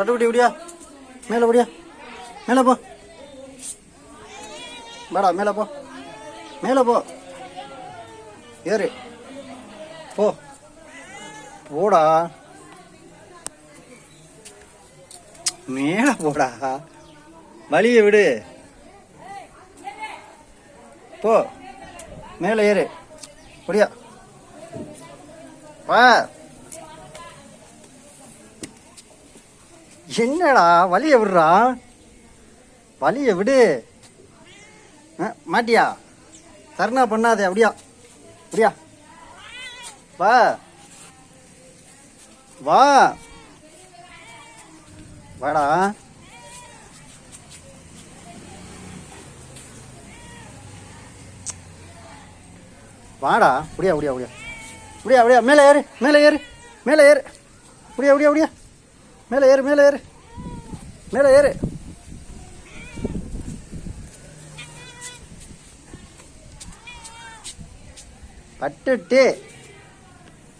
பட்டுக்குட்டி இப்படியா, மேலே இப்படியா, மேலே போ, வாடா மேலே போ, மேலே போ, ஏறு போ, போடா மேலே போடா, வழியை விடு, போ மேலே ஏறு, அப்படியா வா. என்னடா வழியை விடுறா, வழியை விடு. மாட்டியா, கருணா பண்ணாதே, அப்படியா அப்படியா, வா வா, வாடா, வாடா, அப்படியா அப்படியா அப்படியா அப்படியா அப்படியா, மேலே ஏறு, மேலே ஏறு, மேலே ஏறு, அப்படியா அப்படியா அப்படியா, மேலே ஏறு, மேலே ஏறு, மேலே ஏறு. பட்டுட்டு